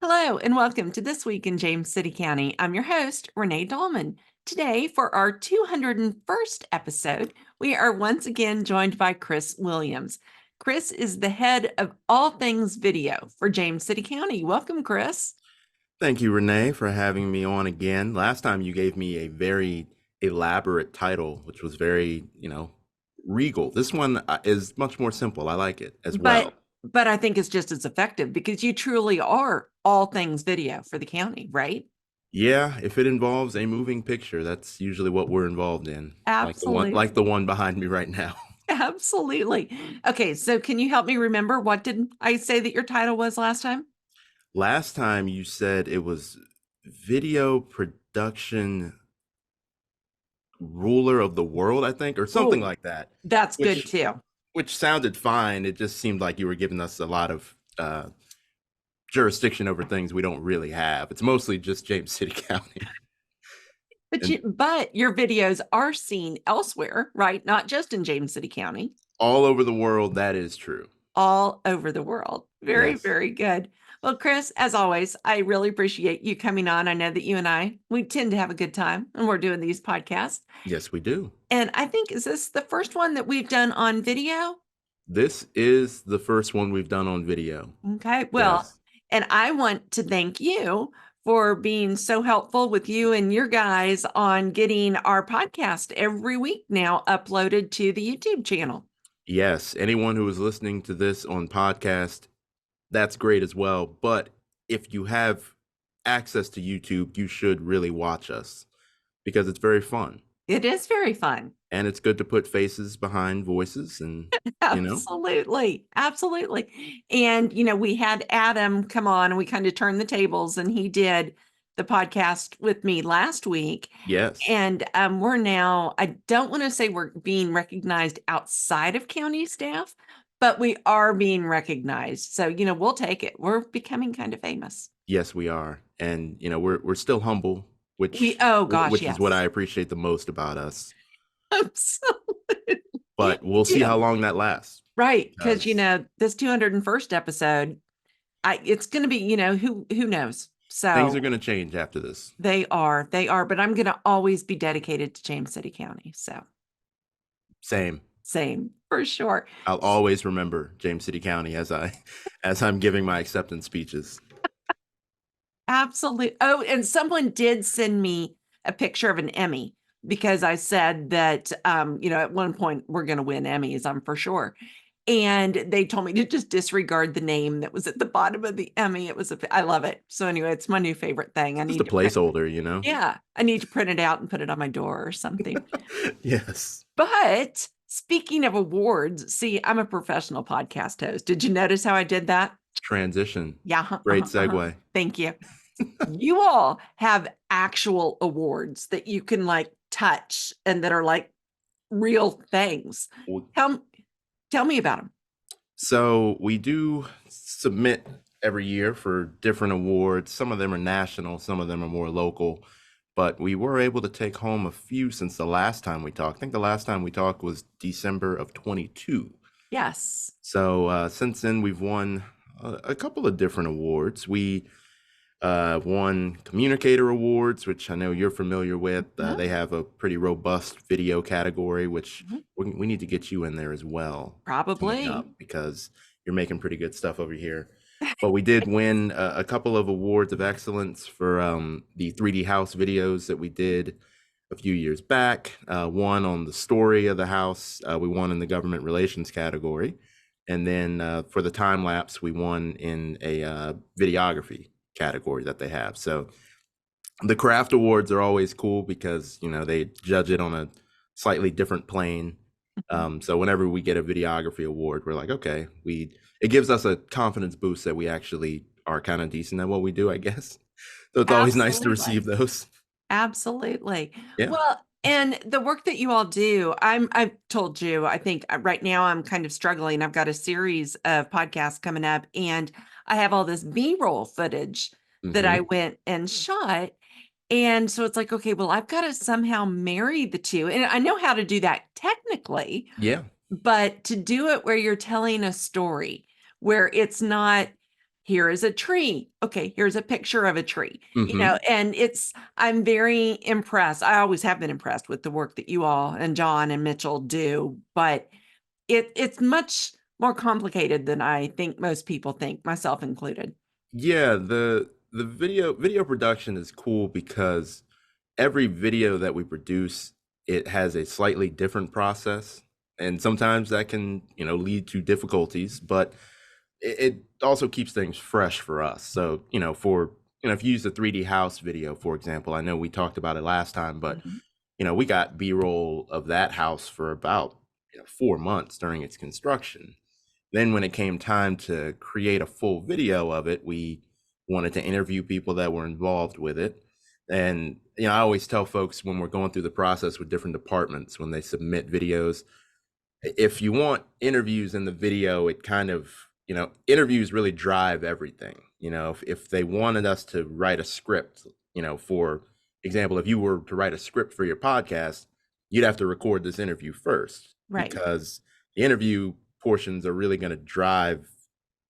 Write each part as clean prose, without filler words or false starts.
Hello, and welcome to This Week in James City County. I'm your host, Renee Dahlman. Today, for our 201st episode, we are once again joined by Chris Williams. Chris is the head of all things video for James City County. Welcome, Chris. Thank you, Renee, for having me on again. Last time you gave me a very elaborate title, which was very, regal. This one is much more simple. I like it as well. But I think it's just as effective because you truly are all things video for the county, right? Yeah, if it involves a moving picture, that's usually what we're involved in. Absolutely. Like the one behind me right now. Absolutely. Okay, so can you help me remember what did I say that your title was last time? Last time you said it was video production ruler of the world, I think, or something Oh, like that. that's good Which too. which sounded fine. It just seemed like you were giving us a lot of jurisdiction over things we don't really have. It's mostly just James City County. But And but your videos are seen elsewhere, right? Not just in James City County, all over the world, that is true. all over the world. Very, Yes. very good. Well, Chris, as always, I really appreciate you coming on. I know that you and we tend to have a good time when we're doing these podcasts. Yes, we do. And I think, is this the first one that we've done on video? This is the first one we've done on video. Okay. Well, Yes. and I want to thank you for being so helpful with you and your guys on getting our podcast every week now uploaded to the YouTube channel. Yes. Anyone who is listening to this on podcast, that's great as well. But if you have access to YouTube, you should really watch us because it's very fun. It is very fun. And it's good to put faces behind voices and. Absolutely. Absolutely. And, we had Adam come on and we kind of turned the tables and he did the podcast with me last week. Yes. And we're now, I don't want to say we're being recognized outside of county staff, but we are being recognized. So, we'll take it. We're becoming kind of famous. Yes, we are. And we're still humble, which Oh gosh, which is what yes. I appreciate the most about us. Absolutely. But we'll see Yeah. how long that lasts. Right. Because, 'Cause this 201st episode, it's going to be, who knows? things are So going to change after this. they are, but I'm going to always be dedicated to James City County. So Same. same for sure. I'll always remember James City County as I'm giving my acceptance speeches. Absolutely. Oh, and someone did send me a picture of an Emmy because I said that, at one point we're going to win Emmys, I'm for sure. And they told me to just disregard the name that was at the bottom of the Emmy. I love it. So anyway, it's my new favorite thing. Just a placeholder. Yeah, I need to print it out and put it on my door or something. Yes. But speaking of awards, see, I'm a professional podcast host. Did you notice how I did that? Transition. Yeah. Great segue. Thank you. You all have actual awards that you can touch and that are like real things. Well, Tell me about them. So we do submit every year for different awards. Some of them are national, some of them are more local. But we were able to take home a few since the last time we talked. I think the last time we talked was December of 22. Yes. So since then, we've won a couple of different awards. We won Communicator Awards, which I know you're familiar with. They have a pretty robust video category, which we need to get you in there as well. Probably. Because you're making pretty good stuff over here. But we did win a couple of awards of excellence for the 3D house videos that we did a few years back. One on the story of the house. We won in the government relations category. And then for the time lapse, we won in a videography category that they have. So the craft awards are always cool because, they judge it on a slightly different plane. So whenever we get a videography award, we're like, okay, it gives us a confidence boost that we actually are kind of decent at what we do, I guess. So it's always nice to receive those. Absolutely. Yeah. Well, and the work that you all do, I've told you, I think right now I'm kind of struggling. I've got a series of podcasts coming up and I have all this B-roll footage that I went and shot. And so it's like, okay, well, I've got to somehow marry the two. And I know how to do that technically, Yeah. but to do it where you're telling a story, where it's not here is a tree. Okay, here's a picture of a tree. Hmm. And I'm very impressed. I always have been impressed with the work that you all and John and Mitchell do, but it's much more complicated than I think most people think, myself included. Yeah, the video production is cool because every video that we produce, it has a slightly different process, and sometimes that can, lead to difficulties, but it also keeps things fresh for us. So, if you use the 3D house video, for example, I know we talked about it last time, but Mhm. we got B-roll of that house for about 4 months during its construction. Then when it came time to create a full video of it, we wanted to interview people that were involved with it. And I always tell folks when we're going through the process with different departments when they submit videos, if you want interviews in the video, it kind of, interviews really drive everything. If they wanted us to write a script, for example, if you were to write a script for your podcast, you'd have to record this interview first Right. because the interview portions are really going to drive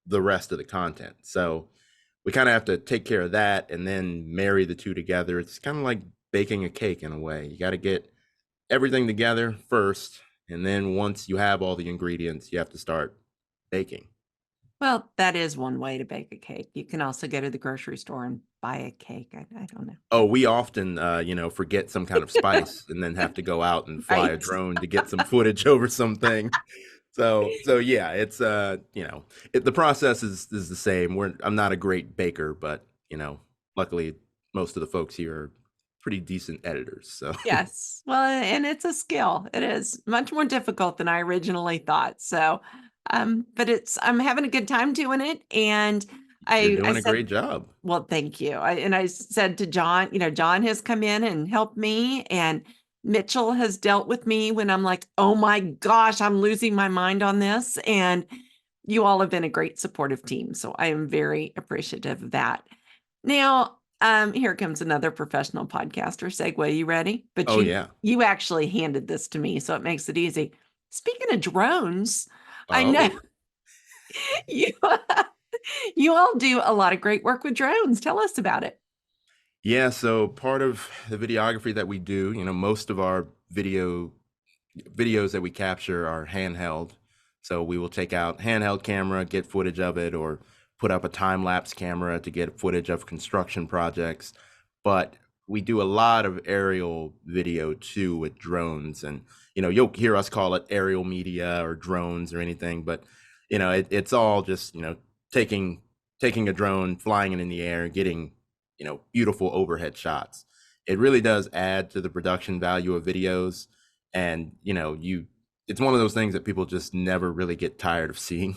the rest of the content. So we kind of have to take care of that and then marry the two together. It's kind of like baking a cake in a way. You got to get everything together first, and then once you have all the ingredients, you have to start baking. Well, that is one way to bake a cake. You can also go to the grocery store and buy a cake. I don't know. Oh, we often, forget some kind of spice and then have to go out and fly a Right. drone to get some footage over something. So yeah, it's the process is the same. I'm not a great baker, but luckily most of the folks here are pretty decent editors. So Yes. Well, and it's a skill. It is much more difficult than I originally thought. So, but I'm having a good time doing it. And you're I doing a said, great job. well, thank you. I said to John, John has come in and helped me, and Mitchell has dealt with me when I'm like, oh my gosh, I'm losing my mind on this. And you all have been a great supportive team. So I am very appreciative of that. Now, here comes another professional podcaster segue. You ready? But Oh you yeah. you actually handed this to me, so it makes it easy. Speaking of drones, I know Oh. you you all do a lot of great work with drones. Tell us about it. Yeah, so part of the videography that we do, most of our videos that we capture are handheld. So we will take out handheld camera, get footage of it, or put up a time lapse camera to get footage of construction projects. But we do a lot of aerial video too with drones, and you'll hear us call it aerial media or drones or anything, but it's all just taking taking a drone, flying it in the air, getting beautiful overhead shots. It really does add to the production value of videos, and it's one of those things that people just never really get tired of seeing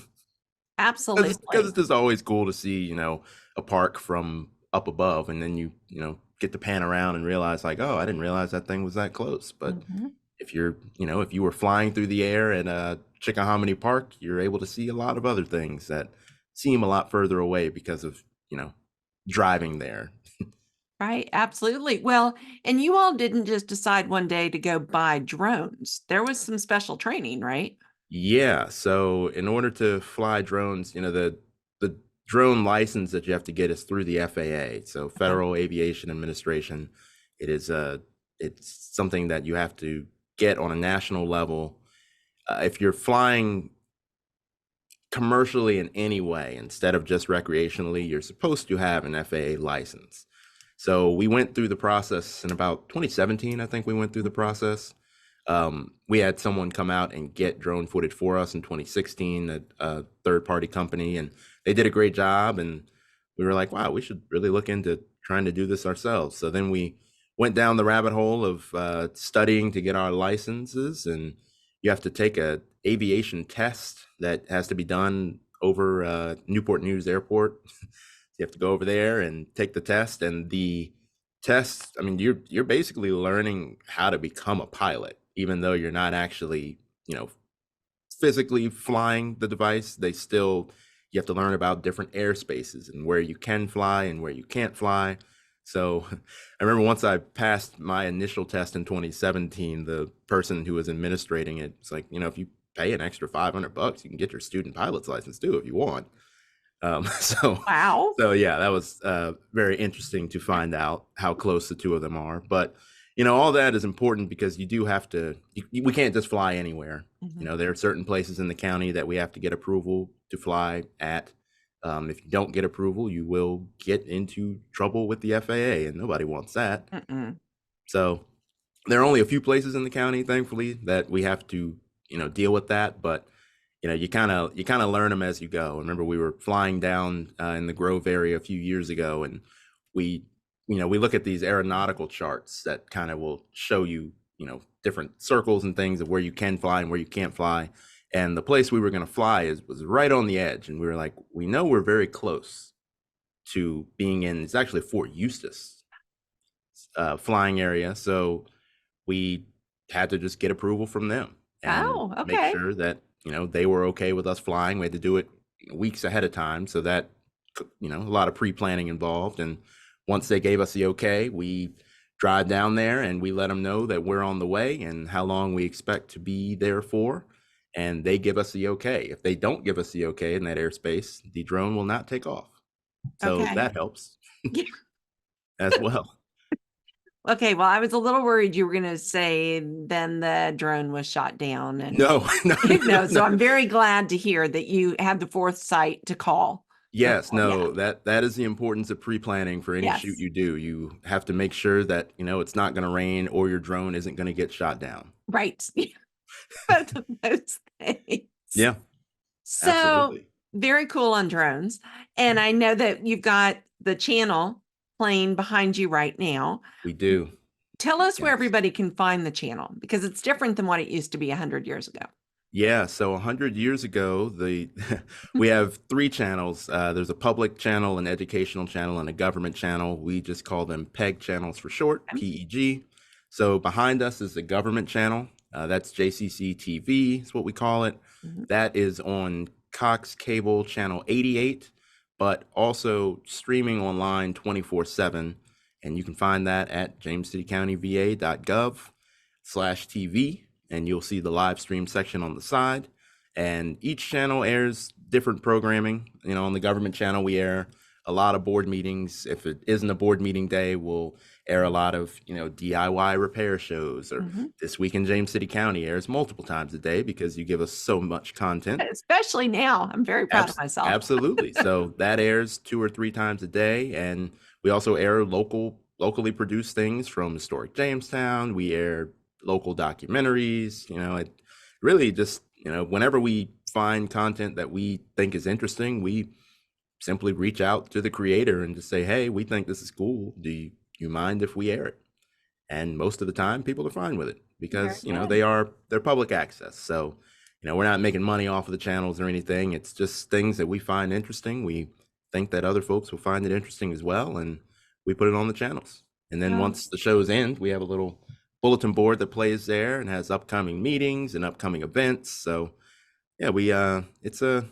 because Absolutely. it's just always cool to see a park from up above, and then get to pan around and realize like, oh, I didn't realize that thing was that close. But Mhm. if you were flying through the air at Chickahominy Park, you're able to see a lot of other things that seem a lot further away because of driving there. Right, absolutely. Well, and you all didn't just decide one day to go buy drones. There was some special training, right? Yeah, so in order to fly drones, the drone license that you have to get is through the FAA, so Okay. Federal Aviation Administration. It is it's something that you have to get on a national level. If you're flying commercially in any way instead of just recreationally, you're supposed to have an FAA license. So we went through the process in about 2017, I think we went through the process. We had someone come out and get drone footage for us in 2016, a third party company, and they did a great job. And we were like, wow, we should really look into trying to do this ourselves. So then we went down the rabbit hole of studying to get our licenses, and you have to take a aviation test that has to be done over Newport News Airport. You have to go over there and take the test, and the test, I mean, you're basically learning how to become a pilot, even though you're not actually, physically flying the device. You have to learn about different airspaces and where you can fly and where you can't fly. So I remember once I passed my initial test in 2017, the person who was administrating it was like, if you pay an extra $500, you can get your student pilot's license too if you want. So, Wow. so yeah, that was very interesting to find out how close the two of them are. But all that is important because you do have to. We can't just fly anywhere. Mhm. There are certain places in the county that we have to get approval to fly at. If you don't get approval, you will get into trouble with the FAA, and nobody wants that. Mm-mm. So there are only a few places in the county, thankfully, that we have to, deal with that. But you kind of learn them as you go. I remember we were flying down in the Grove area a few years ago, and we, we look at these aeronautical charts that kind of will show you, different circles and things of where you can fly and where you can't fly. And the place we were going to fly was right on the edge, and we were like, we know we're very close to being in. It's actually Fort Eustis flying area, so we had to just get approval from them and Oh, make okay. sure that they were okay with us flying. We had to do it weeks ahead of time, so that a lot of pre-planning involved. And once they gave us the okay, we drive down there and we let them know that we're on the way and how long we expect to be there for, and they give us the okay. If they don't give us the okay in that airspace, the drone will not take off, so Okay. that helps as well. Okay, well, I was a little worried you were gonna say then the drone was shot down and No, no, no, no. so I'm very glad to hear that you had the foresight to call Yes, before. Yeah. no, that is the importance of pre-planning for any shoot Yes. you do. You have to make sure that, it's not going to rain or your drone isn't going to get shot down. Right. Both of those things. Yeah, So absolutely. very cool on drones. And I know that you've got the channel playing behind you right now. We do. Tell us where Yes. everybody can find the channel because it's different than what it used to be 100 years ago. Yeah, so 100 years ago, we have three channels. There's a public channel, an educational channel, and a government channel. We just call them PEG channels for short, PEG. So behind us is the government channel. That's JCC TV is what we call it. Mhm. That is on Cox Cable channel 88, but also streaming online 24/7. And you can find that at jamescitycountyva.gov/TV, and you'll see the live stream section on the side. And each channel airs different programming. On the government channel, we air a lot of board meetings. If it isn't a board meeting day, we'll air a lot of, DIY repair shows, or Mhm. This Week in James City County airs multiple times a day because you give us so much content. Especially now. I'm very proud of myself. Absolutely. So that airs 2 or 3 times a day, and we also air locally produced things from historic Jamestown. We air local documentaries. It really just whenever we find content that we think is interesting, we simply reach out to the creator and just say, "Hey, we think this is cool. Do you mind if we air it?" And most of the time people are fine with it Very because good. they're public access. So we're not making money off of the channels or anything. It's just things that we find interesting. We think that other folks will find it interesting as well, and we put it on the channels. And then Well, once the shows end, we have a little bulletin board that plays there and has upcoming meetings and upcoming events. So yeah, we it's a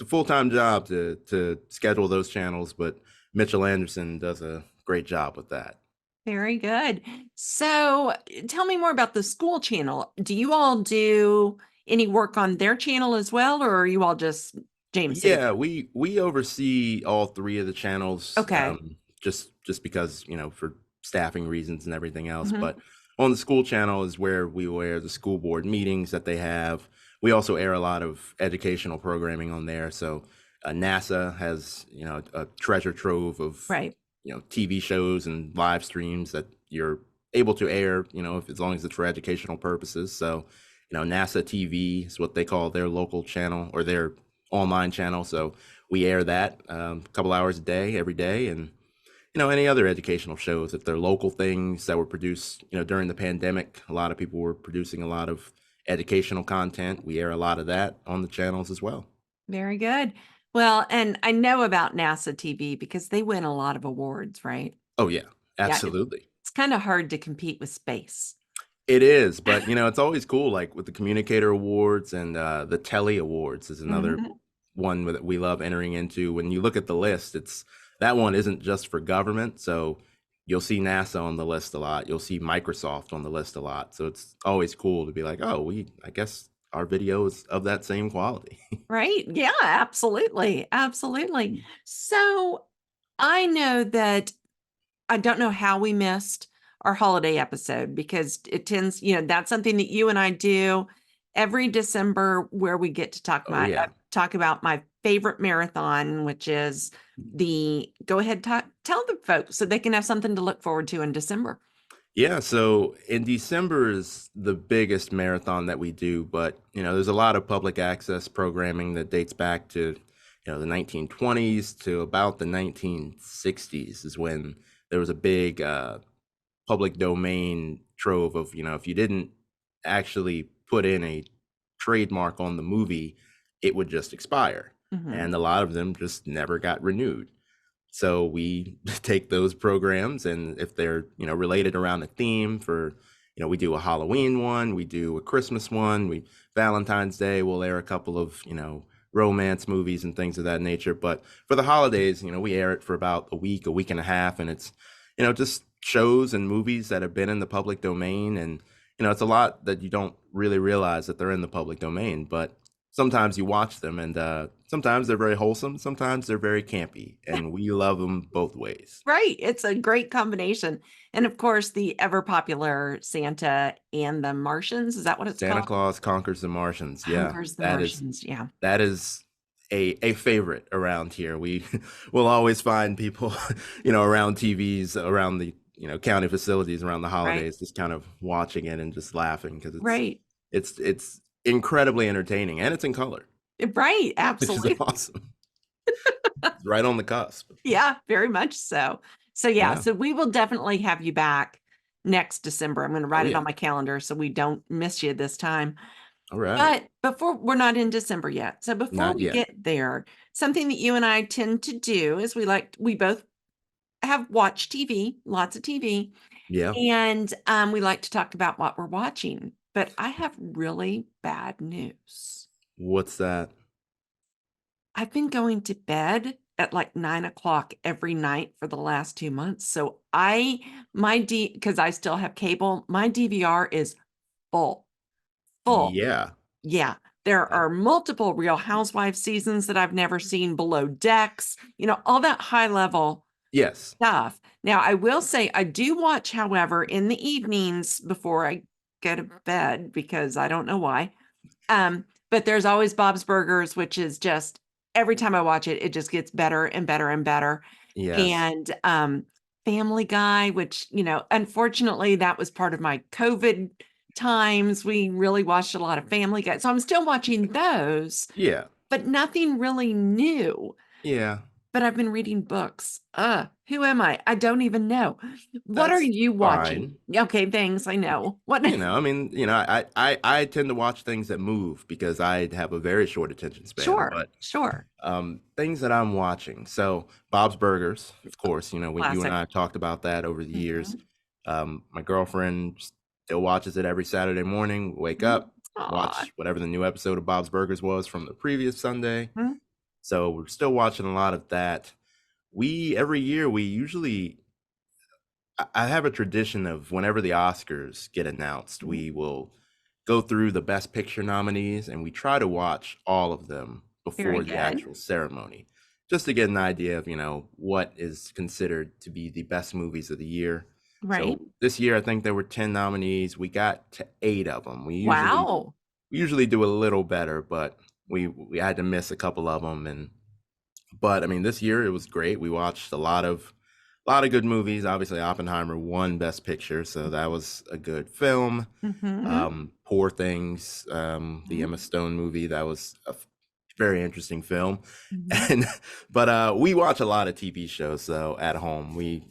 full-time job to schedule those channels, but Mitchell Anderson does a great job with that. very good. So tell me more about the school channel. Do you all do any work on their channel as well, or are you all just James City? Yeah, we oversee all three of the channels, Okay. just because for staffing reasons and everything else. Mhm. But on the school channel is where we will air the school board meetings that they have. We also air a lot of educational programming on there. So NASA has a treasure trove of Right. TV shows and live streams that you're able to air. If as long as it's for educational purposes. So NASA TV is what they call their local channel or their online channel. So we air that a couple hours a day, every day. And, any other educational shows, if they're local things that were produced, during the pandemic, a lot of people were producing a lot of educational content. We air a lot of that on the channels as well. Very good. Well, and I know about NASA TV because they win a lot of awards, right? Oh, yeah, Yeah. absolutely. It's kind of hard to compete with space. It is, but it's always cool, like with the Communicator Awards and the Telly Awards is another Mhm. one that we love entering into. When you look at the list, it's that one isn't just for government, so you'll see NASA on the list a lot. You'll see Microsoft on the list a lot. So it's always cool to be like, oh, I guess our video is of that same quality. Right. Yeah, absolutely. Absolutely. So I know that I don't know how we missed our holiday episode because it tends, that's something that you and I do every December where we get to Oh yeah. talk about my favorite marathon, which is the go ahead tell the folks so they can have something to look forward to in December. Yeah, so in December is the biggest marathon that we do, but there's a lot of public access programming that dates back to, the 1920s to about the 1960s is when there was a big public domain trove of, if you didn't actually put in a trademark on the movie, it would just expire. Mhm. And a lot of them just never got renewed. So we take those programs, and if they're related around a theme for we do a Halloween one, we do a Christmas one, we Valentine's Day we'll air a couple of romance movies and things of that nature. But for the holidays, we air it for about a week and a half, and it's just shows and movies that have been in the public domain. And it's a lot that you don't really realize that they're in the public domain, but sometimes you watch them, and sometimes they're very wholesome, sometimes they're very campy, and we love them both ways. Right. It's a great combination. And of course, the ever popular Santa and the Martians. Is that what it's Santa called? Claus Conquers the Martians. Yeah, Conquers the that is Martians. Yeah. that is a favorite around here. We will always find people, around TVs, around the county facilities around the Right. holidays, just kind of watching it and just laughing because Right. it's incredibly entertaining, and it's in color, Right. which is Absolutely. awesome. It's right on the cusp. Yeah, very much so. So yeah, Yeah. so we will definitely have you back next December. I'm going to Oh write it yeah. on my calendar so we don't miss you this time. All right. But before we're not in December yet. So before Not we yet. get there, something that you and I tend to do is we both have watched TV, lots of TV, Yeah. and we like to talk about what we're watching. But I have really bad news. What's that? I've been going to bed at like 9 o'clock every night for the last 2 months. So because I still have cable, my DVR is full, full. Yeah. Yeah. There Uh, are multiple Real Housewives seasons that I've never seen, Below Decks, all that high level yes. stuff. Now, I will say I do watch, however, in the evenings before I go to bed because I don't know why. But there's always Bob's Burgers, which is just every time I watch it, it just gets better and better and better. Yes. And Family Guy, which, unfortunately, that was part of my COVID times. We really watched a lot of Family Guy. So I'm still watching those, Yeah. but nothing really new. Yeah. But I've been reading books. Who am I? I don't even know. What are That's you watching? fine. Okay, thanks. I know. What? I mean, I tend to watch things that move because I have a very short attention span. Sure, But sure. things that I'm watching. So Bob's Burgers, of course, you and Classic. I have talked about that over the years. Mhm. My girlfriend still watches it every Saturday morning. Wake Mhm. up, Aw. watch whatever the new episode of Bob's Burgers was from the previous Sunday. Mhm. So we're still watching a lot of that. We every year we usually I have a tradition of whenever the Oscars get announced, Mhm. we will go through the Best Picture nominees and we try to watch all of them Very before the good. actual ceremony, just to get an idea of, what is considered to be the best movies of the year. Right. So this year, I think there were 10 nominees. We got to 8 of them. Wow. We usually do a little better, but we had to miss a couple of them. But I mean, this year it was great. We watched a lot of good movies. Obviously, Oppenheimer won Best Picture, so that was a good film. Mhm. Poor Things, the Mhm. Emma Stone movie, that was a very interesting film. Mhm. And but we watch a lot of TV shows though at home. We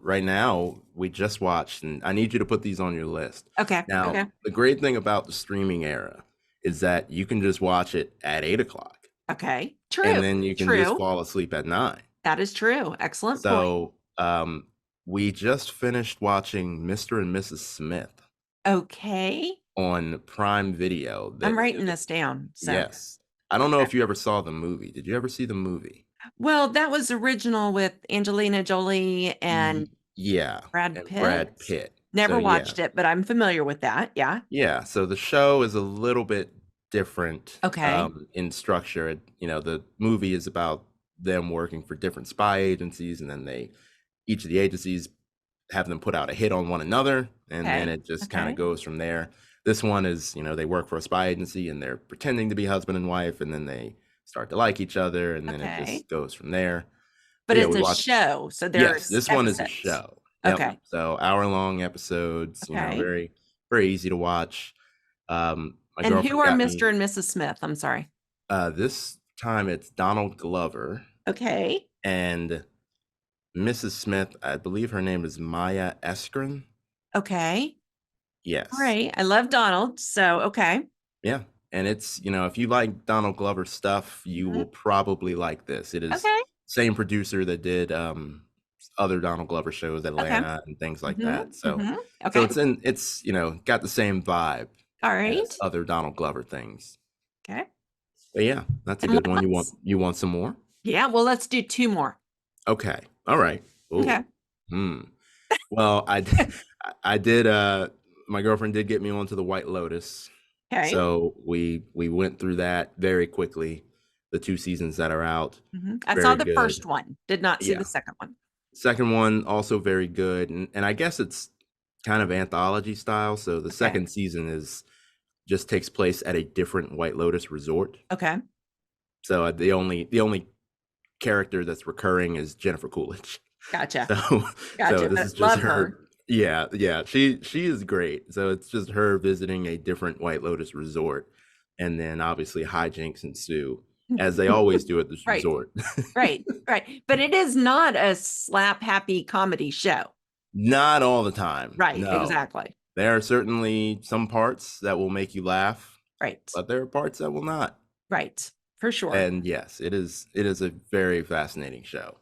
right now we just watched, and I need you to put these on your list. Okay, Now, okay, the great thing about the streaming era is that you can just watch it at 8 o'clock, okay. and True, then you can just true. fall asleep at 9. That is true. Excellent point. So, we just finished watching Mr. and Mrs. Smith Okay. on Prime Video. I'm writing this down. So, Yes. I don't know okay. if you ever saw the movie. Did you ever see the movie? Well, that was original with Angelina Jolie and Yeah, Brad and Pitt. Brad Pitt. So Never yeah. watched it, but I'm familiar with that. Yeah. Yeah, so the show is a little bit different Okay. in structure. You know, the movie is about them working for different spy agencies, and then each of the agencies have them put out a hit on one another, and then Okay. it just kind of Okay. goes from there. This one is, you know, they work for a spy agency and they're pretending to be husband and wife, and then they start to like each other, and then it Okay. just goes from there. But But yeah, it's we a watched. show, so Yes, there's this one is a episodes. show. Yep. Okay. So hour-long episodes, you know, Okay. very, very easy to watch. My And who girlfriend are got Mr. me and Mrs. Smith? I'm sorry. this time it's Donald Glover Okay. and Mrs. Smith. I believe her name is Maya Eskren. Okay. All Yes. right. I love Donald. So, okay. Yeah. And it's, you know, if you like Donald Glover stuff, you Mhm. will probably like this. It is Okay. same producer that did other Donald Glover shows, Okay. Atlanta and things like Hmm. that. So Hmm. so Okay. it's, you know, got the same vibe All as right. other Donald Glover things. Okay. But yeah, that's a And good what one. else? You want some more? Yeah. Well, let's do two more. Okay. All right. Okay. Oh. Hmm. Well, I did my girlfriend did get me onto the White Lotus. Okay. So we went through that very quickly. The 2 seasons that are out, I saw very the good. first one, did not see the Yeah. second one. Second one also very good, and I guess it's kind of anthology style. So the Okay. second season is just takes place at a different White Lotus resort. Okay. So the only character that's recurring is Jennifer Coolidge. Gotcha. So so Gotcha. this But is just love her. her. Yeah, yeah. She is great. So it's just her visiting a different White Lotus resort, and then obviously hijinks ensue as they always do at this Right. resort. Right. Right. But it is not a slap happy comedy show. Not all the time. Right. No. Exactly. There are certainly some parts that will make you laugh, Right. but there are parts that will not. Right. For sure. And yes, it is a very fascinating show.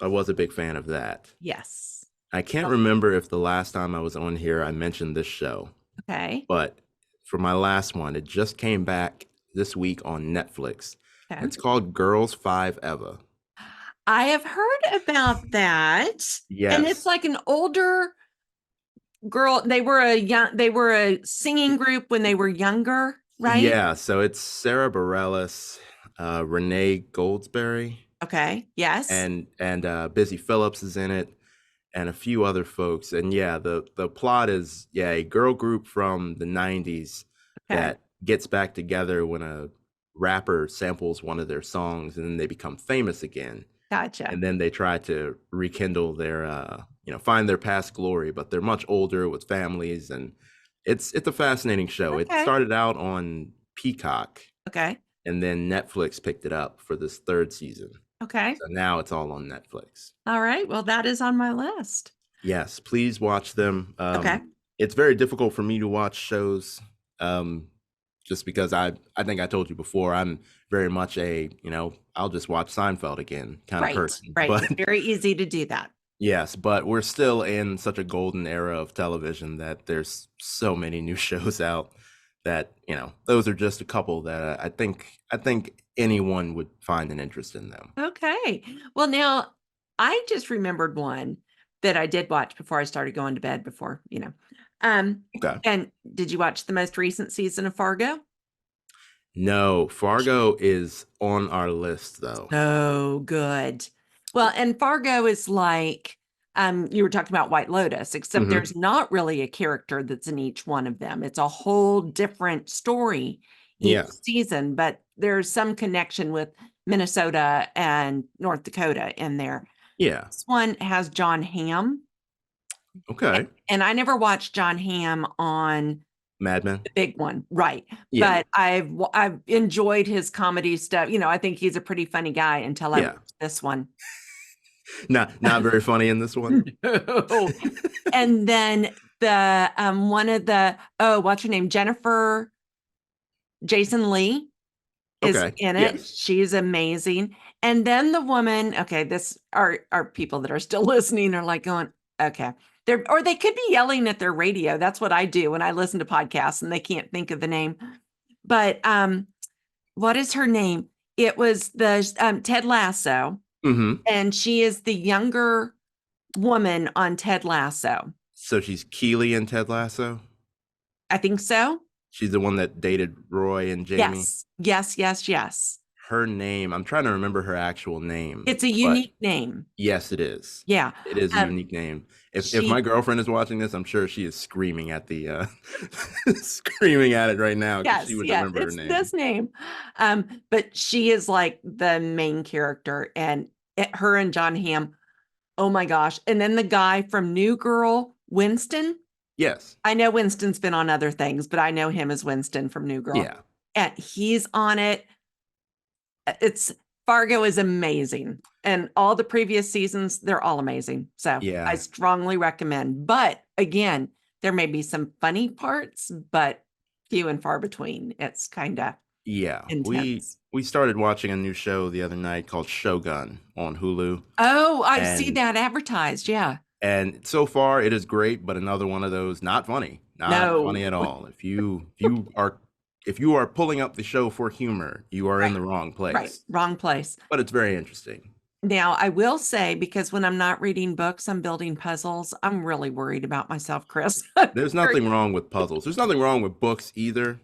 I was a big fan of that. Yes. I can't remember if the last time I was on here I mentioned this show, Okay. but for my last one, it just came back this week on Netflix. Okay. It's called Girls Five Eva. I have heard about that. And it's Yes. like an older girl. They were a singing group when they were younger, right? Yeah, so it's Sarah Bareilles, Renee Goldsberry, Okay. Yes. and Busy Phillips is in it, and a few other folks. And yeah, the plot is, yeah, a girl group from the 90s Okay. that gets back together when a rapper samples one of their songs, and then they become famous again. Gotcha. And then they try to rekindle their you know, find their past glory, but they're much older with families, and it's a fascinating show. It Okay. started out on Peacock, Okay. and then Netflix picked it up for this third season. Okay. So now it's all on Netflix. All right. Well, that is on my list. Yes, please watch them. Okay. It's very difficult for me to watch shows, just because I think I told you before, I'm very much a, you know, I'll just watch Seinfeld again kind of Right. person. Right. But It's very easy to do that. yes, but we're still in such a golden era of television that there's so many new shows out that, you know, those are just a couple that I think anyone would find an interest in them. Okay. Well, now I just remembered one that I did watch before I started going to bed before, you know. Um, Okay. and did you watch the most recent season of Fargo? No, Fargo is on our list though. So good. Well, and Fargo is like, you were talking about White Lotus, except Hmm. there's not really a character that's in each one of them. It's a whole different story each Yeah. season, but there's some connection with Minnesota and North Dakota in there. Yeah. This one has John Hamm, Okay. and I never watched John Hamm on Mad Men. the big one, right? Yeah. But I've enjoyed his comedy stuff. You know, I think he's a pretty funny guy until I Yeah. watched this one. Not very funny in this one. No. And then the one of the what's her name? Jennifer Jason Lee is Okay. in it. Yes. She's amazing. And then the woman, okay, this are people that are still listening are like going, okay. Or they could be yelling at their radio. That's what I do when I listen to podcasts and they can't think of the name. But what is her name? It was the Ted Lasso, Hmm. and she is the younger woman on Ted Lasso. So she's Keely in Ted Lasso. I think so. She's the one that dated Roy and Jamie. Yes, yes, yes, yes. Her name, I'm trying to remember her actual name, It's a but unique name. yes, it is. Yeah. It is a Um, unique name. If my she girlfriend is watching this, I'm sure she is screaming at the screaming at it right now because she Yes, would yes, remember her it's name. this name. But she is like the main character, and her and John Hamm, oh my gosh. And then the guy from New Girl, Winston. Yes. I know Winston's been on other things, but I know him as Winston from New Girl. Yeah. And he's on it. It's Fargo is amazing. And all the previous seasons, they're all amazing. So I Yeah. strongly recommend. But again, there may be some funny parts, but few and far between. It's kind of Yeah. intense. We started watching a new show the other night called Shogun on Hulu. Oh, I see And that advertised. Yeah. so far it is great, but another one of those not funny. Not No. funny at all. If you are pulling up the show for humor, you are in Right. the wrong Right. place. Wrong place. But it's very interesting. Now, I will say, because when I'm not reading books, I'm building puzzles. I'm really worried about myself, Chris. There's Very- nothing wrong with puzzles. There's nothing wrong with books either.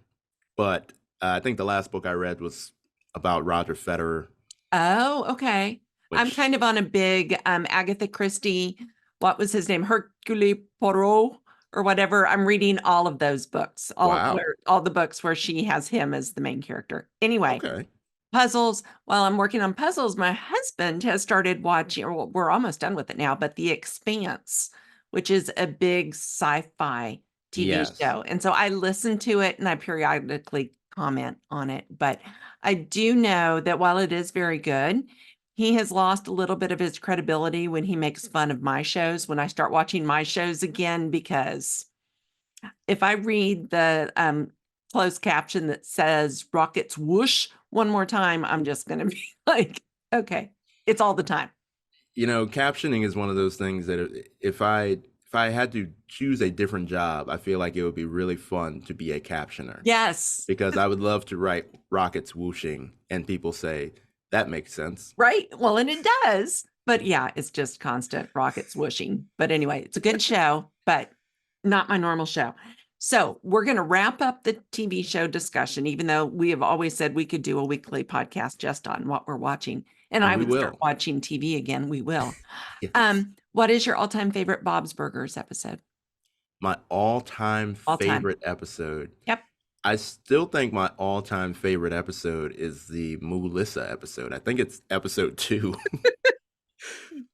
But I think the last book I read was about Roger Federer, Oh, okay. I'm which, kind of on a big Agatha Christie, what was his name? Hercule Poirot or whatever. I'm reading all of those books, wow. all the books where she has him as the main character. Anyway, Okay. puzzles. While I'm working on puzzles, my husband has started watching, or we're almost done with it now, but The Expanse, which is a big sci-fi TV Yes. show. And so I listen to it and I periodically comment on it. But I do know that while it is very good, he has lost a little bit of his credibility when he makes fun of my shows, when I start watching my shows again, because if I read the closed caption that says rockets whoosh one more time, I'm just going to be like, okay, it's all the time. Captioning is one of those things that if I had to choose a different job, I feel like it would be really fun to be a captioner Yes. because I would love to write rockets whooshing and people say that makes sense. Right. Well, and it does. But yeah, it's just constant rockets whooshing. But anyway, it's a good show, but not my normal show. So we're going to wrap up the TV show discussion, even though we have always said we could do a weekly podcast just on what we're watching. And And I we would start will. watching TV again. We will. Yes. What is your all-time favorite Bob's Burgers episode? My all-time All time. favorite episode. Yep. I still think my all-time favorite episode is the Melissa episode. I think it's episode 2.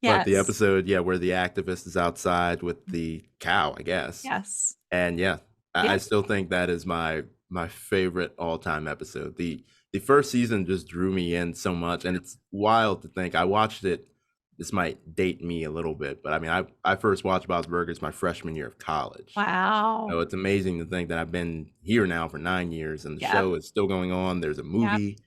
But the Yes. episode, yeah, where the activist is outside with the cow, I guess. Yes. And yeah, I Yep. still think that is my favorite all-time episode. The first season just drew me in so much, and it's wild to think I watched it. This might date me a little bit, but I mean, I first watched Bob's Burgers my freshman year of college. Wow. So it's amazing to think that I've been here now for 9 years, and the Yep. show is still going on. There's a Yep. movie,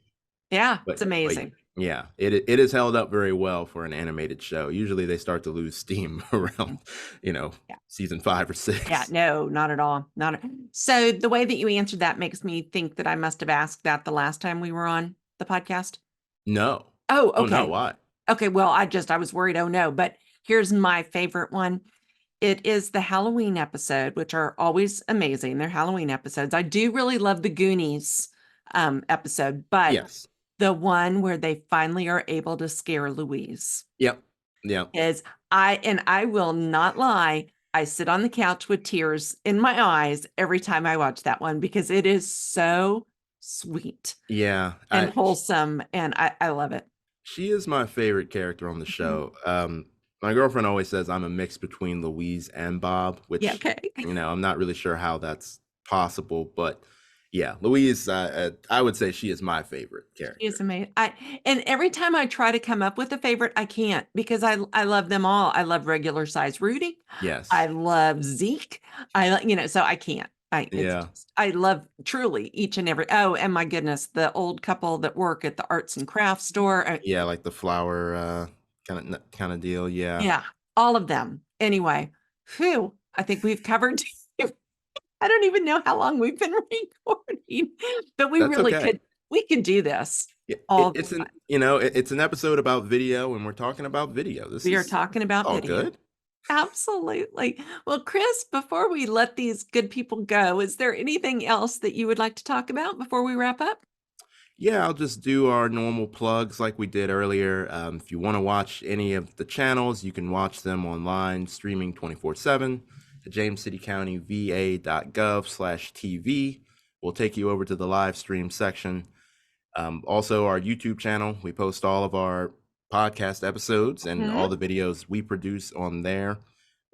Yeah. It's but amazing. yeah, it is held up very well for an animated show. Usually they start to lose steam around, Yeah. season 5 or Yeah, 6. no, not at all. So the way that you answered that makes me think that I must have asked that the last time we were on the podcast. No. Oh, Oh no, okay. why? Okay, well, I was worried, oh no, but here's my favorite one. It is the Halloween episode, which are always amazing. They're Halloween episodes. I do really love the Goonies episode, but Yes. the one where they finally are able to scare Louise Yep. Yep. is I will not lie, I sit on the couch with tears in my eyes every time I watch that one because it is so sweet Yeah. and wholesome, and I love it. She is my favorite character on the Mhm. show. My girlfriend always says I'm a mix between Louise and Bob, Yeah, which, okay. I'm not really sure how that's possible, but yeah, Louise, I would say she is my favorite She character. is amazing. And every time I try to come up with a favorite, I can't because I love them all. I love regular size Rudy. I Yes. love Zeke. So I can't. Yeah. I love truly each and every. Oh, and my goodness, the old couple that work at the arts and crafts store. Yeah, like the flower kind of deal. Yeah. Yeah, all of them. Anyway, whew, I think we've covered. I don't even know how long we've been recording, but That's okay. we could do this It, all the it's an time. it's an episode about video, and we're talking about video. This We are is talking it's about all video. good. Absolutely. Well, Chris, before we let these good people go, is there anything else that you would like to talk about before we wrap up? Yeah, I'll just do our normal plugs like we did earlier. If you want to watch any of the channels, you can watch them online, streaming 24/7 at jamescitycountyva.gov/TV. We'll take you over to the live stream section. Also, our YouTube channel, we post all of our podcast episodes and all Mhm. the videos we produce on there.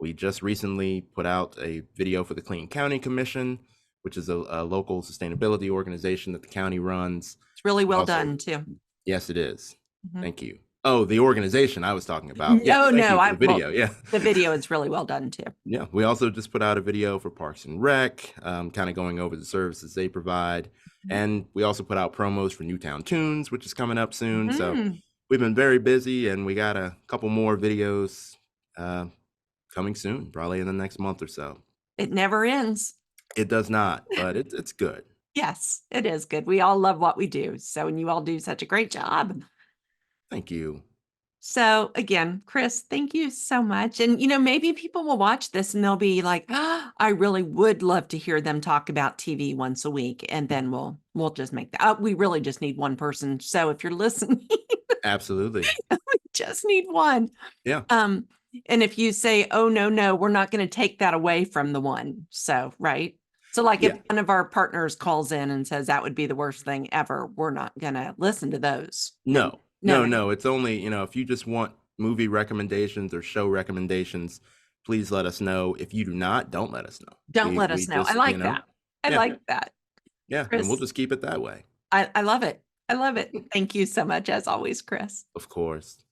We just recently put out a video for the Clean County Commission, which is a local sustainability organization that the county runs. It's really We well also, done too. yes, it is. Mhm. Thank you. Oh, the organization I was talking about. Yes, No, thank no, you for I the well, video. Yeah. the video is really well done too. Yeah, we also just put out a video for Parks and Rec, kind of going over the services they provide. Mhm. And we also put out promos for Newtown Tunes, which is coming up soon. So Mhm. we've been very busy, and we got a couple more videos uh, coming soon, probably in the next month or so. It never ends. It does not, but it's good. Yes, it is good. We all love what we do. So, and you all do such a great job. Thank you. So again, Chris, thank you so much. And maybe people will watch this and they'll be like, "Ah, I really would love to hear them talk about TV once a week." And then we'll just make that. We really just need one person. So if you're listening, Absolutely. we just need one. Yeah. Um, and if you say, "Oh no, no, we're not going to take that away from the one." So, right. So like if Yeah. one of our partners calls in and says that would be the worst thing ever, we're not going to listen to those. And No, no, no, no, no. no. It's only, if you just want movie recommendations or show recommendations, please let us know. If you do not, don't let us know. Don't We let we us know. I just, like that. I yeah, like that. yeah, and we'll Chris, just keep it that way. I love it. I love it. Thank you so much as always, Chris. Of course.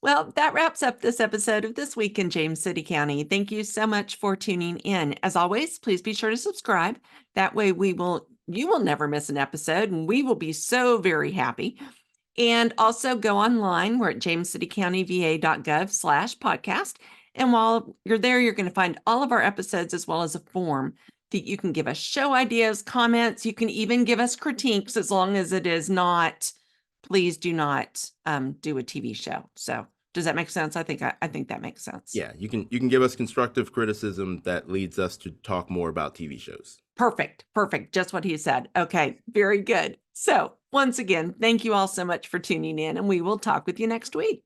Well, that wraps up this episode of This Week in James City County. Thank you so much for tuning in. As always, please be sure to subscribe. That way you will never miss an episode and we will be so very happy. And also go online. We're at jamescitycountyva.gov/podcast. And while you're there, you're going to find all of our episodes as well as a form that you can give us show ideas, comments. You can even give us critiques as long as it is not, please do not do a TV show. So does that make sense? I think that makes sense. Yeah, you can give us constructive criticism that leads us to talk more about TV shows. Perfect. Perfect. Just what he said. Okay. Very good. So once again, thank you all so much for tuning in and we will talk with you next week.